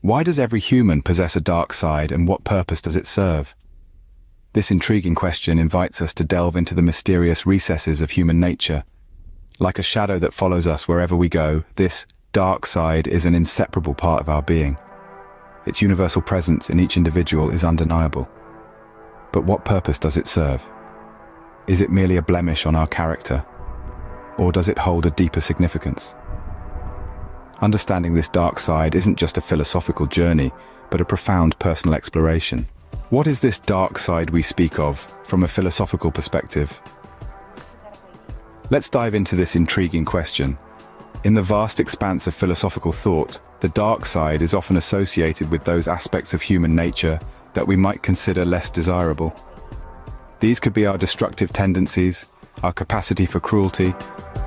Why does every human possess a dark side, and what purpose does it serve? This intriguing question invites us to delve into the mysterious recesses of human nature. Like a shadow that follows us wherever we go, this dark side is an inseparable part of our being. Its universal presence in each individual is undeniable. But what purpose does it serve? Is it merely a blemish on our character, or does it hold a deeper significance? Understanding this dark side isn't just a philosophical journey, but a profound personal exploration. What is this dark side we speak of from a philosophical perspective? Let's dive into this intriguing question. In the vast expanse of philosophical thought, the dark side is often associated with those aspects of human nature that we might consider less desirable. These could be our destructive tendencies, our capacity for cruelty,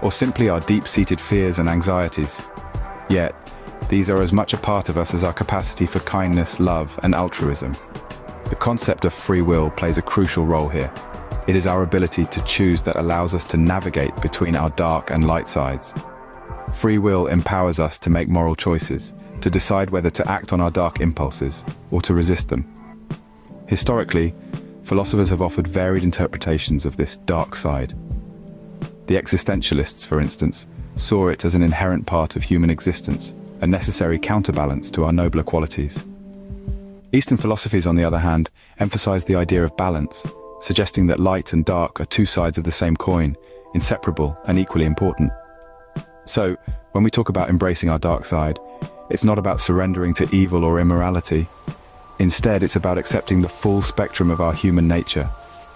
or simply our deep-seated fears and anxieties. Yet, these are as much a part of us as our capacity for kindness, love, and altruism. The concept of free will plays a crucial role here. It is our ability to choose that allows us to navigate between our dark and light sides. Free will empowers us to make moral choices, to decide whether to act on our dark impulses or to resist them. Historically, philosophers have offered varied interpretations of this dark side. The existentialists, for instance, saw it as an inherent part of human existence, a necessary counterbalance to our nobler qualities. Eastern philosophies, on the other hand, emphasize the idea of balance, suggesting that light and dark are two sides of the same coin, inseparable and equally important. So, when we talk about embracing our dark side, it's not about surrendering to evil or immorality. Instead, it's about accepting the full spectrum of our human nature.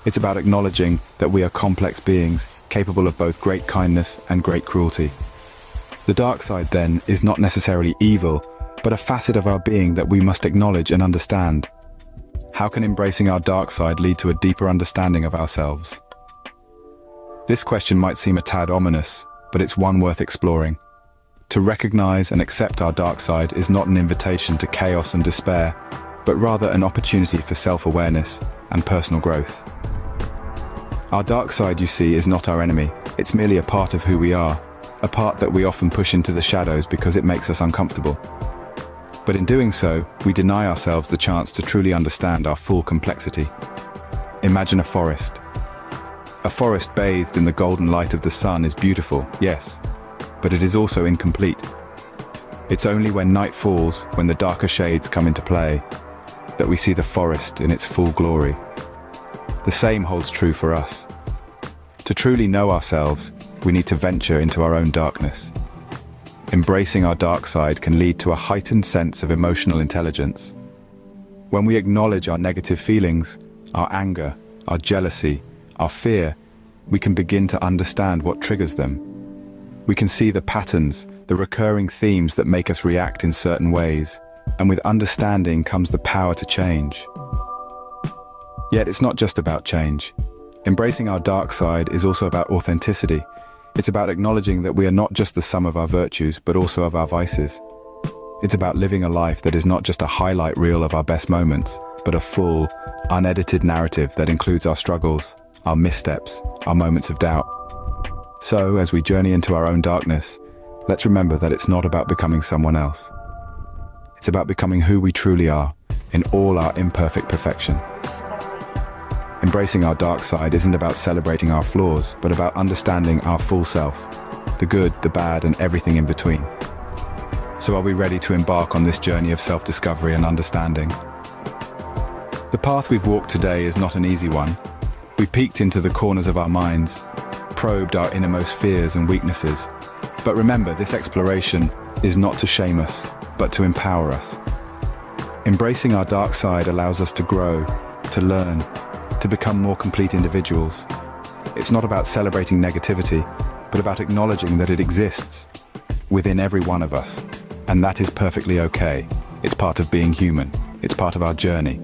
It's about acknowledging that we are complex beings, capable of both great kindness and great cruelty. The dark side, then, is not necessarily evil, but a facet of our being that we must acknowledge and understand. How can embracing our dark side lead to a deeper understanding of ourselves? This question might seem a tad ominous, but it's one worth exploring. To recognize and accept our dark side is not an invitation to chaos and despair, but rather an opportunity for self-awareness and personal growth. Our dark side, you see, is not our enemy. It's merely a part of who we are, a part that we often push into the shadows because it makes us uncomfortable. But in doing so, we deny ourselves the chance to truly understand our full complexity. Imagine a forest. A forest bathed in the golden light of the sun is beautiful, yes, but it is also incomplete. It's only when night falls, when the darker shades come into play, that we see the forest in its full glory. The same holds true for us. To truly know ourselves, we need to venture into our own darkness. Embracing our dark side can lead to a heightened sense of emotional intelligence. When we acknowledge our negative feelings, our anger, our jealousy, our fear, we can begin to understand what triggers them. We can see the patterns, the recurring themes that make us react in certain ways, and with understanding comes the power to change. Yet it's not just about change. Embracing our dark side is also about authenticity. It's about acknowledging that we are not just the sum of our virtues, but also of our vices. It's about living a life that is not just a highlight reel of our best moments, but a full, unedited narrative that includes our struggles, our missteps, our moments of doubt. So, as we journey into our own darkness, let's remember that it's not about becoming someone else. It's about becoming who we truly are, in all our imperfect perfection. Embracing our dark side isn't about celebrating our flaws, but about understanding our full self, the good, the bad, and everything in between. So are we ready to embark on this journey of self-discovery and understanding? The path we've walked today is not an easy one. We peeked into the corners of our minds, probed our innermost fears and weaknesses. But remember, this exploration is not to shame us, but to empower us. Embracing our dark side allows us to grow, to learn, to become more complete individuals. It's not about celebrating negativity, but about acknowledging that it exists within every one of us. And that is perfectly okay. It's part of being human. It's part of our journey.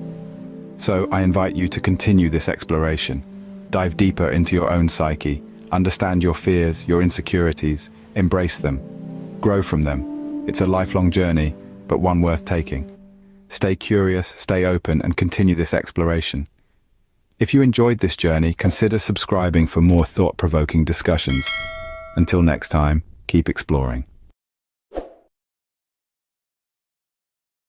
So I invite you to continue this exploration. Dive deeper into your own psyche. Understand your fears, your insecurities. Embrace them. Grow from them. It's a lifelong journey, but one worth taking. Stay curious, stay open, and continue this exploration. If you enjoyed this journey, consider subscribing for more thought-provoking discussions. Until next time, keep exploring.